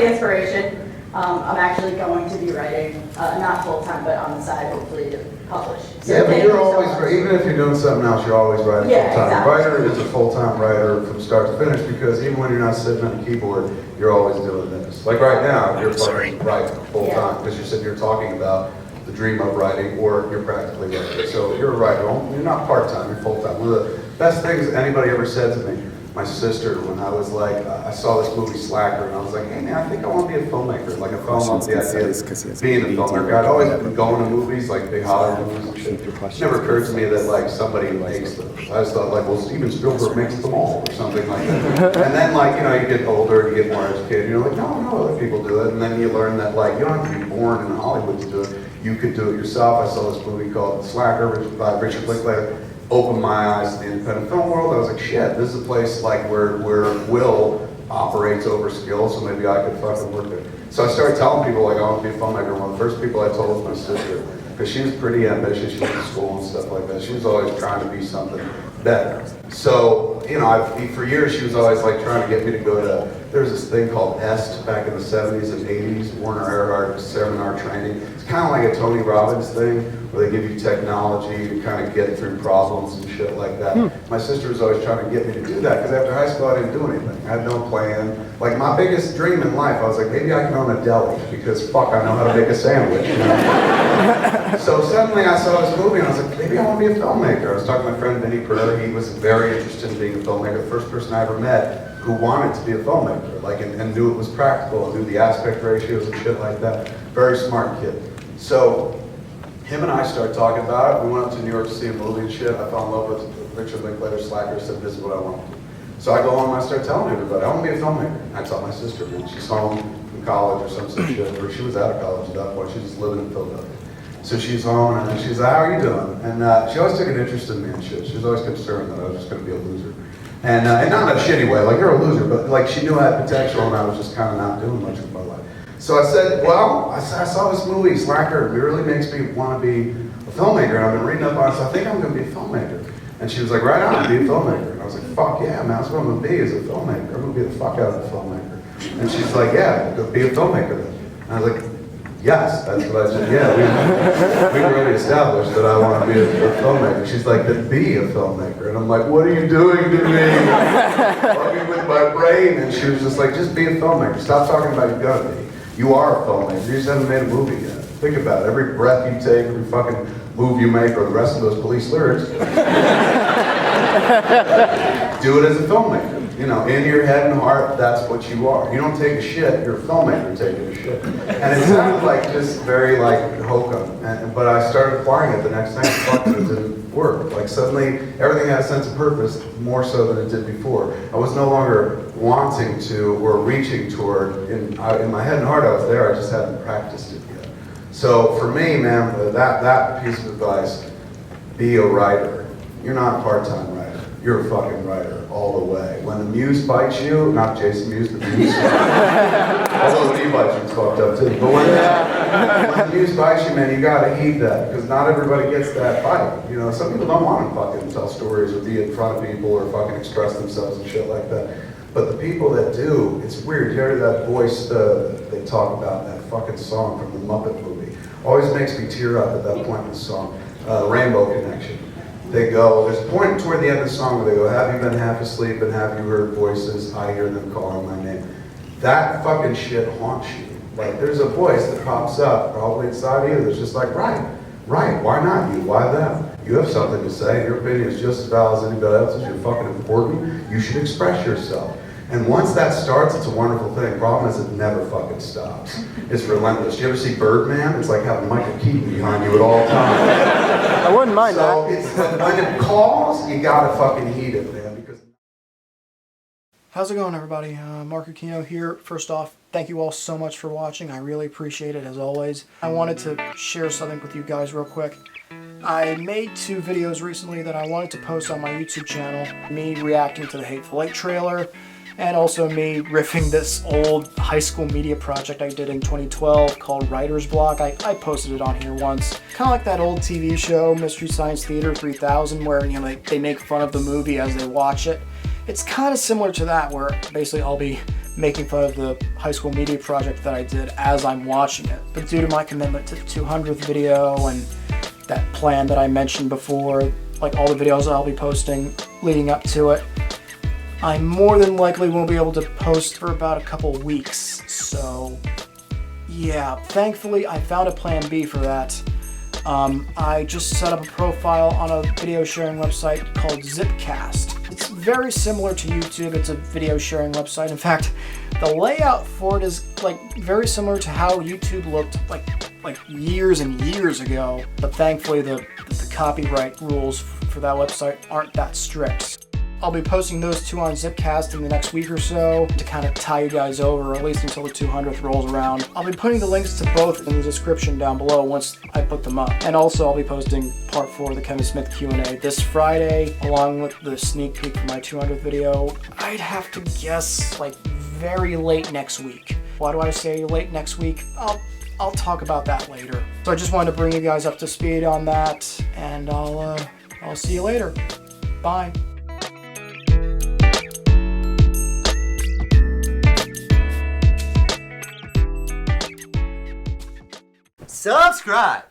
the inspiration. I'm actually going to be writing, not full-time, but on the side, hopefully to publish. So Yeah, but thank you're you so always, much. even if you're doing something else, you're always writing Yeah, full-time. exactly. Writer is a full-time writer from start to finish, because even when you're not sitting on a keyboard, you're always doing this. Like right now, you're fucking writing full-time, because you're sitting here talking about the dream of writing, or you're practically writing. So you're a writer. You're not part-time, you're full-time. One of the best things anybody ever said to me, my sister, when I was like, I saw this movie Slacker, and I was like, hey man, I think I want to be a filmmaker. Like, I fell in love with the idea of being a filmmaker. I'd always been going to movies, like big Hollywood movies and shit. It never occurred to me that like somebody makes them. I just thought like, well, Steven Spielberg makes them all, or something like that. And then like, you know, you get older, you get more educated, you're like, no, other people do it. And then you learn that like, you don't have to be born in Hollywood to do it. You could do it yourself. I saw this movie called Slacker by Richard Linklater. Opened my eyes to the independent film world. I was like, shit, this is a place like where will operates over skill, so maybe I could fucking work there. So I started telling people like I want to be a filmmaker. One of the first people I told was my sister, because she was pretty ambitious. She went to school and stuff like that. She was always trying to be something better. So, you know, for years she was always like trying to get me to go to, there was this thing called EST back in the 70s and 80s, Warner Earhart seminar training. It's kind of like a Tony Robbins thing, where they give you technology to kind of get through problems and shit like that. My sister was always trying to get me to do that, because after high school I didn't do anything. I had no plan. Like my biggest dream in life, I was like, maybe I can own a deli, because fuck, I know how to make a sandwich, you know? So suddenly I saw this movie and I was like, maybe I want to be a filmmaker. I was talking to my friend Vinny Pereira. He was very interested in being a filmmaker. The first person I ever met who wanted to be a filmmaker, like, and knew it was practical, and knew the aspect ratios and shit like that. Very smart kid. So him and I started talking about it. We went up to New York to see a movie and shit. I fell in love with Richard Linklater, Slacker, said this is what I want to do. So I go home and I start telling everybody, I want to be a filmmaker. I tell my sister, when she's home from college or some shit, or she was out of college at that point, she was living in Philadelphia. So she's home and she's like, how are you doing? And she always took an interest in me and shit. She was always concerned that I was just going to be a loser. And not in a shitty way, like you're a loser, but like she knew I had potential and I was just kind of not doing much with my life. So I said, well, I saw this movie, Slacker, it really makes me want to be a filmmaker, and I've been reading up on it, so I think I'm going to be a filmmaker. And she was like, right on, be a filmmaker. And I was like, fuck yeah, man, that's what I'm going to be, is a filmmaker. I'm going to be the fuck out of a filmmaker. And she's like, yeah, go be a filmmaker then. And I was like, yes, that's what I said, yeah, we've already established that I want to be a filmmaker. She's like, then be a filmmaker. And I'm like, what are you doing to me? Fucking with my brain. And she was just like, just be a filmmaker. Stop talking about you're gonna be. You are a filmmaker. You just haven't made a movie yet. Think about it. Every breath you take, every fucking move you make, or the rest of those police lyrics, do it as a filmmaker. You know, in your head and heart, that's what you are. You don't take a shit, you're a filmmaker taking a shit. And it sounded like just very like hokum. But I started applying it the next time, fucking it didn't work. Like suddenly, everything had a sense of purpose, more so than it did before. I was no longer wanting to or reaching toward, in my head and heart I was there, I just hadn't practiced it yet. So for me, man, that piece of advice, be a writer. You're not a part-time writer. You're a fucking writer all the way. When the muse bites you, not Jason Mewes, the muse. Although when he bites you, it's fucked up too. But when the muse bites you, man, you gotta heed that, because not everybody gets that bite. You know, some people don't want to fucking tell stories or be in front of people or fucking express themselves and shit like that. But the people that do, it's weird. You hear that voice they talk about in that fucking song from the Muppet movie. Always makes me tear up at that point in the song. Rainbow Connection. They go, there's a point toward the end of the song where they go, have you been half asleep and have you heard voices? I hear them calling my name. That fucking shit haunts you. Like there's a voice that pops up probably inside of you that's just like, right, why not you? Why them? You have something to say. Your opinion is just as valid as anybody else's. You're fucking important. You should express yourself. And once that starts, it's a wonderful thing. Problem is, it never fucking stops. It's relentless. You ever see Birdman? It's like having Michael Keaton behind you at all times. I wouldn't mind so that. It's, when it calls, you gotta fucking heed it, man. Because How's it going, everybody? Marc here. First off, thank you all so much for watching. I really appreciate it, as always. I wanted to share something with you guys real quick. I made 2 videos recently that I wanted to post on my YouTube channel. Me reacting to the Hateful Eight trailer, and also me riffing this old high school media project I did in 2012 called Writer's Block. I posted it on here once. Kind of like that old TV show, Mystery Science Theater 3000, where you know they make fun of the movie as they watch it. It's kind of similar to that, where basically I'll be making fun of the high school media project that I did as I'm watching it. But due to my commitment to the 200th video and that plan that I mentioned before, like all the videos I'll be posting leading up to it, I more than likely won't be able to post for about a couple weeks. So yeah, thankfully I found a plan B for that. I just set up a profile on a video sharing website called Zipcast. It's very similar to YouTube. It's a video sharing website. In fact, the layout for it is like very similar to how YouTube looked like years and years ago. But thankfully the copyright rules for that website aren't that strict. I'll be posting those two on Zipcast in the next week or so to kind of tie you guys over, at least until the 200th rolls around. I'll be putting the links to both in the description down below once I put them up. And also I'll be posting part 4 of the Kevin Smith Q&A this Friday, along with the sneak peek for my 200th video. I'd have to guess like very late next week. Why do I say late next week? I'll talk about that later. So I just wanted to bring you guys up to speed on that, and I'll see you later. Bye. Subscribe!